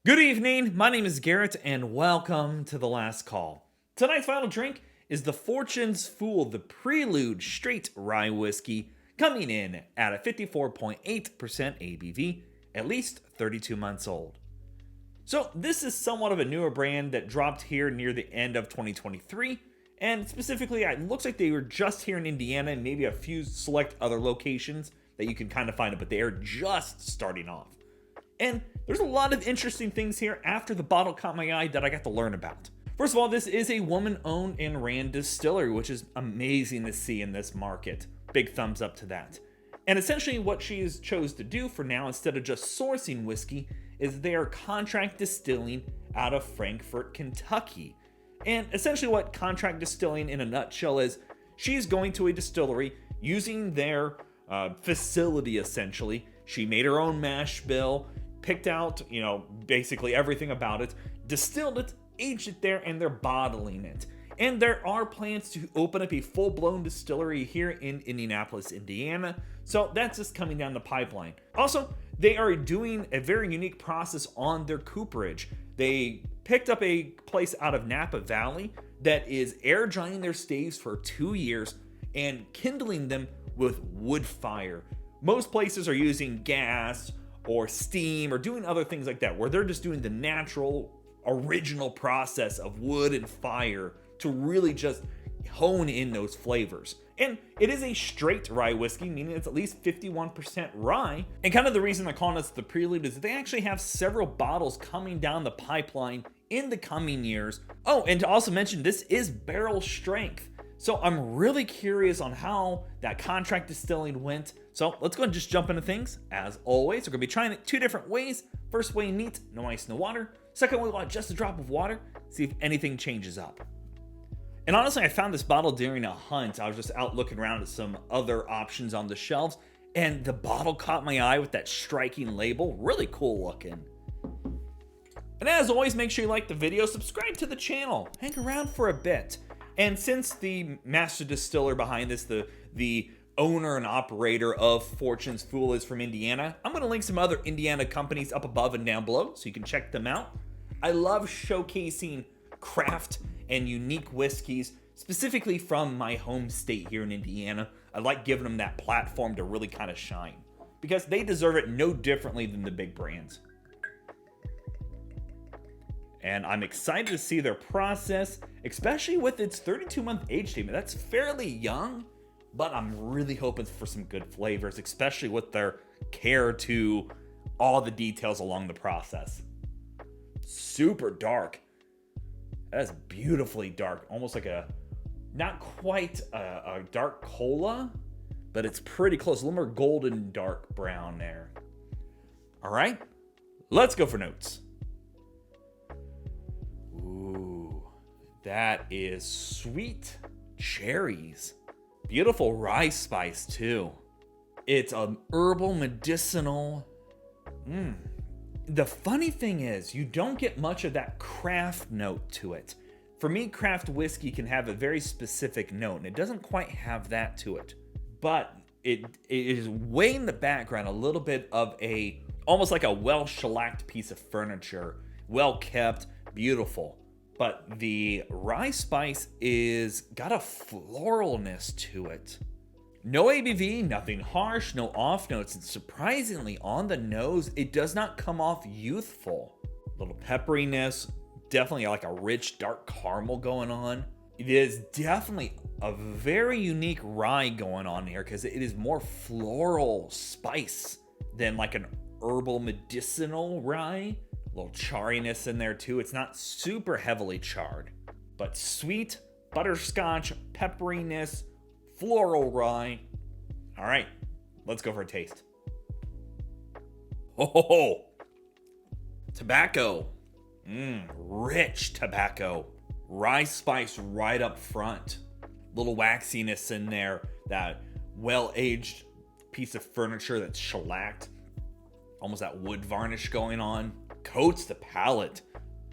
Good evening, my name is Garrett and welcome to The Last Call. Tonight's final drink is the Fortune's Fool, the Prelude Straight Rye Whiskey, coming in at a 54.8% ABV, at least 32 months old. So this is somewhat of a newer brand that dropped here near the end of 2023, and specifically it looks like they were just here in Indiana and maybe a few select other locations that you can kind of find it, but they are just starting off. And there's a lot of interesting things here after the bottle caught my eye that I got to learn about. First of all, this is a woman-owned and ran distillery, which is amazing to see in this market. Big thumbs up to that. And essentially what she has chose to do for now, instead of just sourcing whiskey, is they are contract distilling out of Frankfort, Kentucky. And essentially what contract distilling in a nutshell is, she's going to a distillery using their facility essentially. She made her own mash bill, picked out, basically everything about it, distilled it, aged it there, and they're bottling it. And there are plans to open up a full-blown distillery here in Indianapolis, Indiana. So that's just coming down the pipeline. Also, they are doing a very unique process on their cooperage. They picked up a place out of Napa Valley that is air drying their staves for 2 years and kindling them with wood fire. Most places are using gas or steam or doing other things like that, where they're just doing the natural, original process of wood and fire to really just hone in those flavors. And it is a straight rye whiskey, meaning it's at least 51% rye. And kind of the reason they're calling this the Prelude is that they actually have several bottles coming down the pipeline in the coming years. Oh, and to also mention, this is barrel strength. So I'm really curious on how that contract distilling went. So let's go and just jump into things. As always, we're gonna be trying it 2 different ways. First way, neat, no ice, no water. Second way, just a drop of water, see if anything changes up. And honestly, I found this bottle during a hunt. I was just out looking around at some other options on the shelves, and the bottle caught my eye with that striking label. Really cool looking. And as always, make sure you like the video, subscribe to the channel, hang around for a bit. And since the master distiller behind this, the owner and operator of Fortune's Fool, is from Indiana, I'm going to link some other Indiana companies up above and down below so you can check them out. I love showcasing craft and unique whiskeys, specifically from my home state here in Indiana. I like giving them that platform to really kind of shine, because they deserve it no differently than the big brands. And I'm excited to see their process, especially with its 32-month age statement. That's fairly young, but I'm really hoping for some good flavors, especially with their care to all the details along the process. Super dark. That is beautifully dark, almost like not quite a dark cola, but it's pretty close. A little more golden dark brown there. All right, let's go for notes. Ooh, that is sweet cherries. Beautiful rye spice too. It's an herbal medicinal. The funny thing is, you don't get much of that craft note to it. For me, craft whiskey can have a very specific note, and it doesn't quite have that to it. But it is way in the background, a little bit of almost like a well-shellacked piece of furniture, well kept, beautiful. But the rye spice is got a floralness to it. No ABV, nothing harsh, no off notes, and surprisingly on the nose, it does not come off youthful. A little pepperiness, definitely like a rich dark caramel going on. It is definitely a very unique rye going on here, because it is more floral spice than like an herbal medicinal rye. A little charriness in there too. It's not super heavily charred, but sweet, butterscotch, pepperiness, floral rye. All right, let's go for a taste. Oh, tobacco. Rich tobacco. Rye spice right up front. Little waxiness in there. That well-aged piece of furniture that's shellacked. Almost that wood varnish going on. Coats the palate.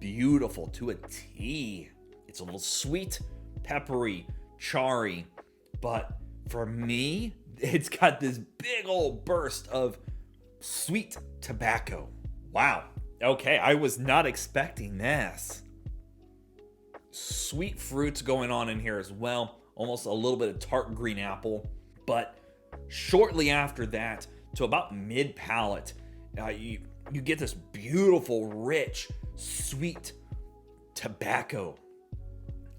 Beautiful to a T. It's a little sweet, peppery, charry. But for me, it's got this big old burst of sweet tobacco. Wow. Okay, I was not expecting this. Sweet fruits going on in here as well. Almost a little bit of tart green apple. But shortly after that, to about mid-palate, you get this beautiful, rich, sweet tobacco.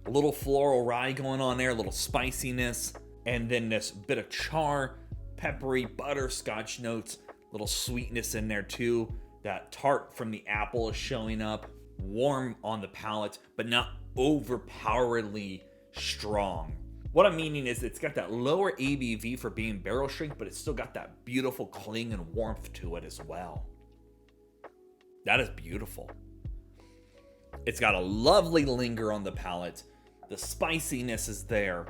A little floral rye going on there, a little spiciness, and then this bit of char, peppery, butterscotch notes, little sweetness in there too. That tart from the apple is showing up, warm on the palate, but not overpoweringly strong. What I'm meaning is it's got that lower ABV for being barrel strength, but it's still got that beautiful cling and warmth to it as well. That is beautiful. It's got a lovely linger on the palate. The spiciness is there,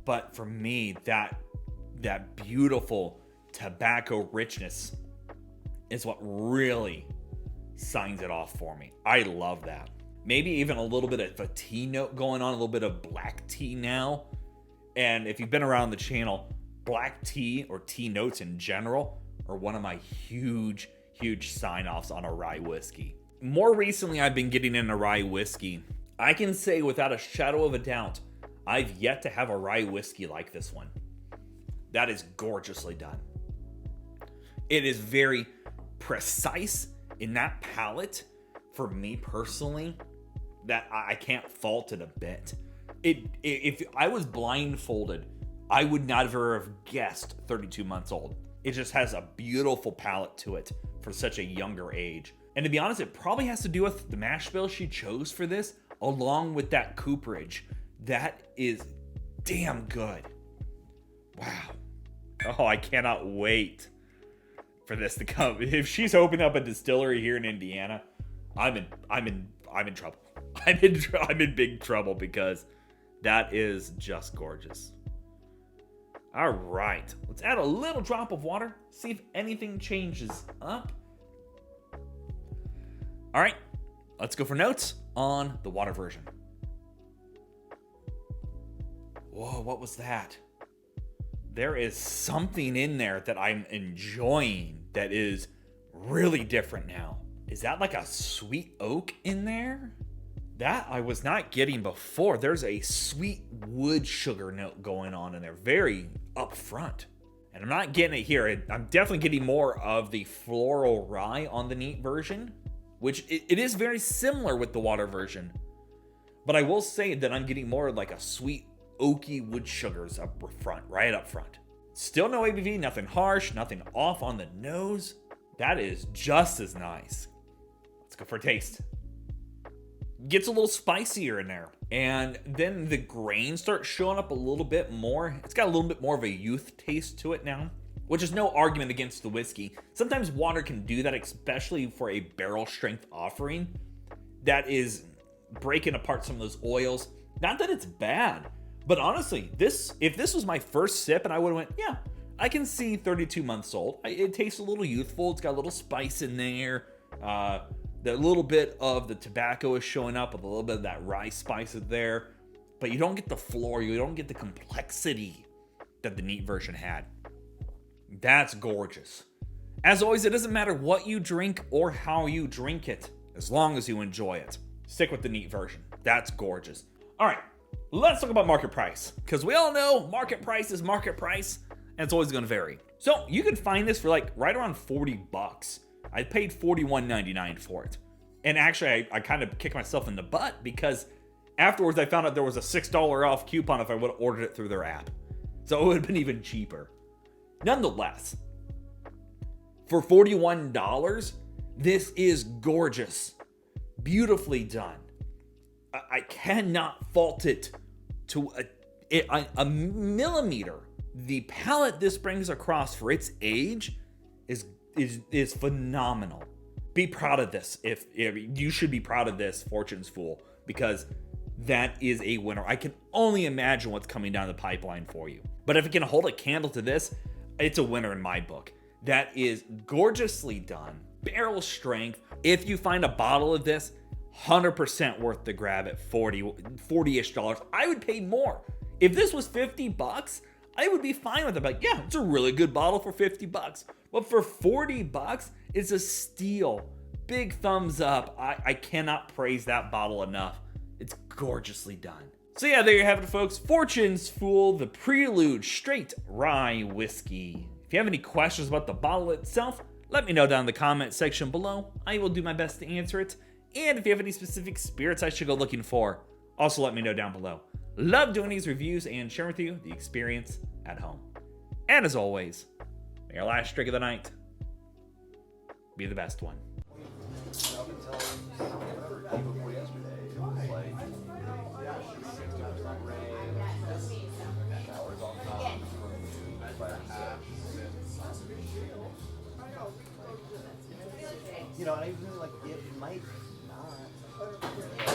but for me, that beautiful tobacco richness is what really signs it off for me. I love that. Maybe even a little bit of a tea note going on, a little bit of black tea now. And if you've been around the channel, black tea or tea notes in general are one of my huge sign-offs on a rye whiskey. More recently, I've been getting into rye whiskey. I can say without a shadow of a doubt, I've yet to have a rye whiskey like this one. That is gorgeously done. It is very precise in that palate. For me personally, that I can't fault it a bit. If I was blindfolded, I would never have guessed 32 months old. It just has a beautiful palate to it for such a younger age. And to be honest, it probably has to do with the mash bill she chose for this, along with that cooperage. That is damn good. Wow. Oh, I cannot wait for this to come. If she's opening up a distillery here in Indiana, I'm in trouble. I'm in big trouble because that is just gorgeous. All right, let's add a little drop of water, see if anything changes up. All right, let's go for notes on the water version. Whoa, what was that? There is something in there that I'm enjoying that is really different now. Is that like a sweet oak in there? That I was not getting before. There's a sweet wood sugar note going on in there, very upfront. And I'm not getting it here. I'm definitely getting more of the floral rye on the neat version, which it is very similar with the water version. But I will say that I'm getting more like a sweet oaky wood sugars up front, right up front. Still no ABV, nothing harsh, nothing off on the nose. That is just as nice. Let's go for a taste. Gets a little spicier in there. And then the grain starts showing up a little bit more. It's got a little bit more of a youth taste to it now, which is no argument against the whiskey. Sometimes water can do that, especially for a barrel strength offering that is breaking apart some of those oils. Not that it's bad, but honestly, if this was my first sip and I would have went, yeah, I can see 32 months old. It tastes a little youthful. It's got a little spice in there. The little bit of the tobacco is showing up with a little bit of that rye spice is there. But you don't get the floor. You don't get the complexity that the neat version had. That's gorgeous. As always, it doesn't matter what you drink or how you drink it, as long as you enjoy it. Stick with the neat version. That's gorgeous. All right, let's talk about market price, because we all know market price is market price, and it's always going to vary. So you can find this for like right around $40. I paid $41.99 for it. And actually, I kind of kicked myself in the butt because afterwards I found out there was a $6 off coupon if I would have ordered it through their app. So it would have been even cheaper. Nonetheless, for $41, this is gorgeous. Beautifully done. I cannot fault it to a millimeter. The palette this brings across for its age is phenomenal. Be proud of this. If you should be proud of this, Fortune's Fool, because that is a winner. I can only imagine what's coming down the pipeline for you. But if it can hold a candle to this, it's a winner in my book. That is gorgeously done. Barrel strength. If you find a bottle of this, 100% worth the grab at $40-ish. I would pay more. If this was $50, I would be fine with it. Like, yeah, it's a really good bottle for $50. But for $40, it's a steal. big thumbs up. I cannot praise that bottle enough. It's gorgeously done. So yeah, there you have it, folks. Fortune's Fool, the Prelude Straight Rye Whiskey. If you have any questions about the bottle itself, let me know down in the comment section below. I will do my best to answer it. And if you have any specific spirits I should go looking for, also let me know down below. Love doing these reviews and sharing with you the experience at home. And as always, may your last drink of the night be the best one. You know, and I even like it might not.